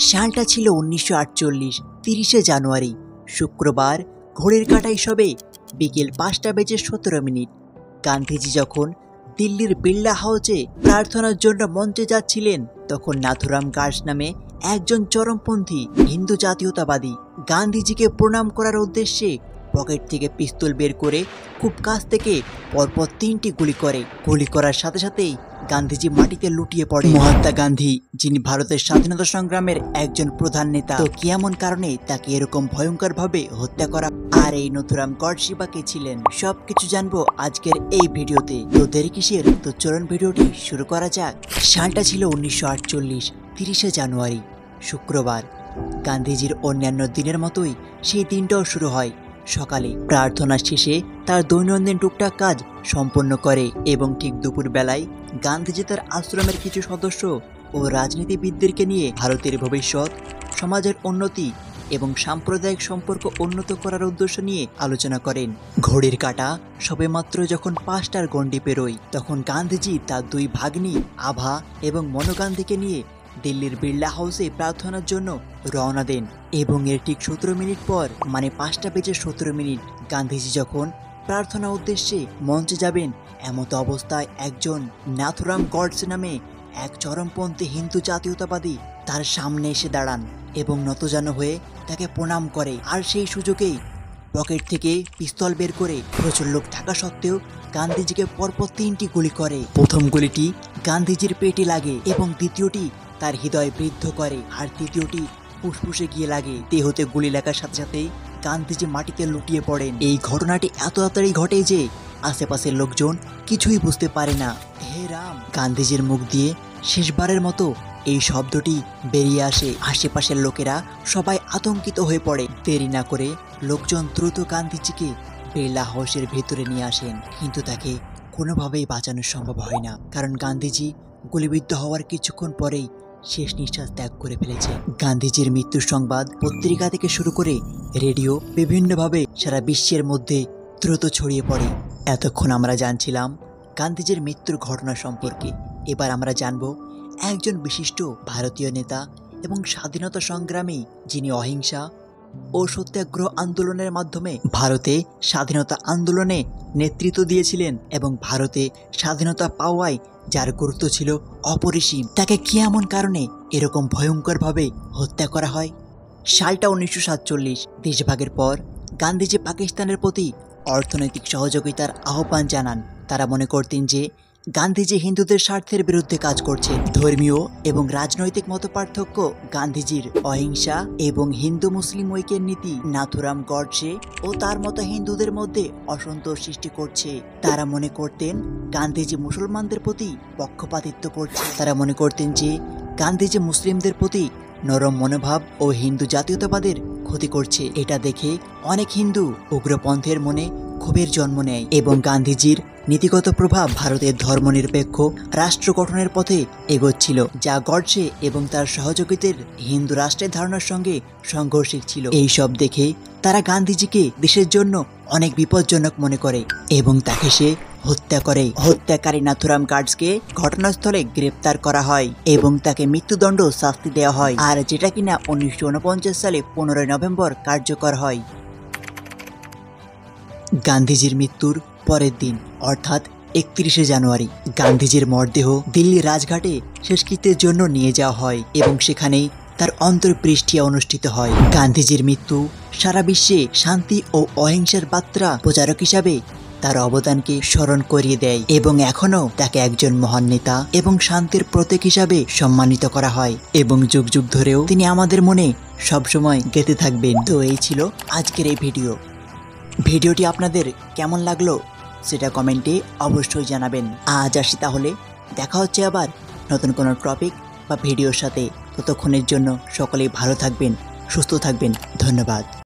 সালটা ছিল 1948 30শে জানুয়ারি শুক্রবার। ঘড়ির কাঁটায় সবে বিকেল 5:17 গান্ধীজি যখন দিল্লির বিড়লা হাউসে প্রার্থনার জন্য মঞ্চে যাচ্ছিলেন, তখন নাথুরাম গডসে নামে একজন চরমপন্থী হিন্দু জাতীয়তাবাদী গান্ধীজিকে প্রণাম করার উদ্দেশ্যে পকেট থেকে পিস্তল বের করে খুব কাছ থেকে পরপর 3টি গুলি করার সাথে সাথেই গান্ধীজি মাটিতে লুটিয়ে পড়ে। মহাত্মা গান্ধী, যিনি ভারতের স্বাধীনতা সংগ্রামের একজন প্রধান নেতা, তো কি এমন কারণে তাকে এরকম ভয়ঙ্কর ভাবে হত্যা করা, আর এই নাথুরাম গডসে বা কে ছিলেন, সবকিছু জানবো আজকের এই ভিডিওতে। তো দেরি কিসের, তো চলুন ভিডিওটি শুরু করা যাক। সালটা ছিল 1948 30শে জানুয়ারি শুক্রবার। গান্ধীজির অন্যান্য দিনের মতোই সেই দিনটাও শুরু হয় সকালে। প্রার্থনা শেষে তার দৈনন্দিন টুকটাক কাজ সম্পন্ন করে এবং ঠিক দুপুর বেলায় গান্ধীজি তার আশ্রমের কিছু সদস্য ও রাজনীতিবিদদেরকে নিয়ে ভারতের ভবিষ্যৎ, সমাজের উন্নতি এবং সাম্প্রদায়িক সম্পর্ক উন্নত করার উদ্দেশ্য নিয়ে আলোচনা করেন। ঘড়ির কাঁটা সবেমাত্র যখন 5টার গণ্ডি পেরোয়, তখন গান্ধীজি তার 2 ভাগ্নি আভা এবং মনো গান্ধীকে নিয়ে দিল্লির বিড়লা হাউসে প্রার্থনার জন্য রওনা দেন। এবং এর ঠিক 17 মিনিট পর, মানে 5:17 গান্ধীজি যখন প্রার্থনা উদ্দেশ্যে মঞ্চে যাবেন, এমত অবস্থায় একজন নাথুরাম গডসে নামে এক চরমপন্থী হিন্দু জাতীয়তাবাদী তার সামনে এসে দাঁড়ান এবং নতজানু হয়ে তাকে প্রণাম করে। আর সেই সুযোগেই পকেট থেকে পিস্তল বের করে প্রচুর লোক থাকা সত্ত্বেও গান্ধীজিকে পরপর 3টি গুলি করে। প্রথম গুলিটি গান্ধীজির পেটে লাগে এবং দ্বিতীয়টি তার হৃদয় বিদ্ধ করে, আর তৃতীয়টি ফুসফুসে গিয়ে লাগে। দেহতে গুলি লাগার সাথে সাথেই গান্ধীজি মাটিতে লুটিয়ে পড়েন। এই ঘটনাটি এত তাড়াতাড়ি ঘটে যে আশেপাশের লোকজন কিছুই বুঝতে পারে না। হে রাম! গান্ধীজির মুখ দিয়ে শেষবারের মতো এই শব্দটি বেরিয়ে আসে। আশেপাশের লোকেরা সবাই আতঙ্কিত হয়ে পড়ে। দেরি না করে লোকজন দ্রুত গান্ধীজিকে বিড়লা হাউসের ভেতরে নিয়ে আসেন, কিন্তু তাকে কোনোভাবেই বাঁচানো সম্ভব হয় না, কারণ গান্ধীজি গুলিবিদ্ধ হওয়ার কিছুক্ষণ পরেই শেষ নিঃশ্বাস ত্যাগ করে ফেলেছে। গান্ধীজির মৃত্যুর সংবাদ পত্রিকা থেকে শুরু করে রেডিও বিভিন্নভাবে সারা বিশ্বের মধ্যে দ্রুত ছড়িয়ে পড়ে। এতক্ষণ আমরা জানছিলাম গান্ধীজির মৃত্যুর ঘটনা সম্পর্কে। এবার আমরা জানব একজন বিশিষ্ট ভারতীয় নেতা এবং স্বাধীনতা সংগ্রামী, যিনি অহিংসা ও সত্যাগ্রহ আন্দোলনের মাধ্যমে ভারতে স্বাধীনতা আন্দোলনে নেতৃত্ব দিয়েছিলেন এবং ভারতে স্বাধীনতা পাওয়ায় যার গুরুত্ব ছিল অপরিসীম। তাকে কি এমন কারণে এরকম ভয়ঙ্করভাবে হত্যা করা হয়? সালটা 1947। দেশভাগের পর গান্ধীজি পাকিস্তানের প্রতি অর্থনৈতিক সহযোগিতার আহ্বান জানান। তারা মনে করতেন যে গান্ধীজি হিন্দুদের স্বার্থের বিরুদ্ধে কাজ করছে। ধর্মীয় এবং রাজনৈতিক মতপার্থক্য, গান্ধীজির অহিংসা এবং হিন্দু মুসলিম ঐক্যের নীতি নাথুরাম গডসে ও তার মতো হিন্দুদের মধ্যে অসন্তোষ সৃষ্টি করছে। তারা মনে করতেন গান্ধীজি মুসলমানদের প্রতি পক্ষপাতিত্ব করছে। তারা মনে করতেন যে গান্ধীজি মুসলিমদের প্রতি নরম মনোভাব ও হিন্দু জাতীয়তাবাদের ক্ষতি করছে। এটা দেখে অনেক হিন্দু উগ্রপন্থের মনে ক্ষোভের জন্ম নেয় এবং গান্ধীজির নীতিগত প্রভাব ভারতের ধর্মনিরপেক্ষ রাষ্ট্র গঠনের পথে এগোচ্ছিল, যা গডসে এবং তার সহযোগীদের হিন্দু রাষ্ট্রের ধারণার সঙ্গে সংঘর্ষিক ছিল। এই সব দেখে তারা গান্ধীজিকে দেশের জন্য অনেক বিপজ্জনক মনে করে এবং তাকে সে হত্যা করে। হত্যাকারী নাথুরাম গডসেকে ঘটনাস্থলে গ্রেপ্তার করা হয় এবং তাকে মৃত্যুদণ্ড শাস্তি দেওয়া হয়, আর যেটা কিনা 1949 সালে 15 নভেম্বর কার্যকর হয়। গান্ধীজির মৃত্যুর পরের দিন অর্থাৎ 31শে জানুয়ারি গান্ধীজির মরদেহ দিল্লি রাজঘাটে শেষকৃত্যের জন্য নিয়ে যাওয়া হয় এবং সেখানেই তার অন্তর্পৃষ্টিয়া অনুষ্ঠিত হয়। গান্ধীজির মৃত্যু সারা বিশ্বে শান্তি ও অহিংসার বার্তা প্রচারক হিসাবে তার অবদানকে স্মরণ করিয়ে দেয় এবং এখনও তাকে একজন মহান নেতা এবং শান্তির প্রতীক হিসাবে সম্মানিত করা হয় এবং যুগ যুগ ধরেও তিনি আমাদের মনে সবসময় গেঁথে থাকবেন। তো এই ছিল আজকের এই ভিডিওটি আপনাদের কেমন লাগলো সেটা কমেন্টে অবশ্যই জানাবেন। আজ আসি তাহলে, দেখা হচ্ছে আবার নতুন কোনো টপিক বা ভিডিওর সাথে। ততক্ষণের জন্য সকলেই ভালো থাকবেন, সুস্থ থাকবেন। ধন্যবাদ।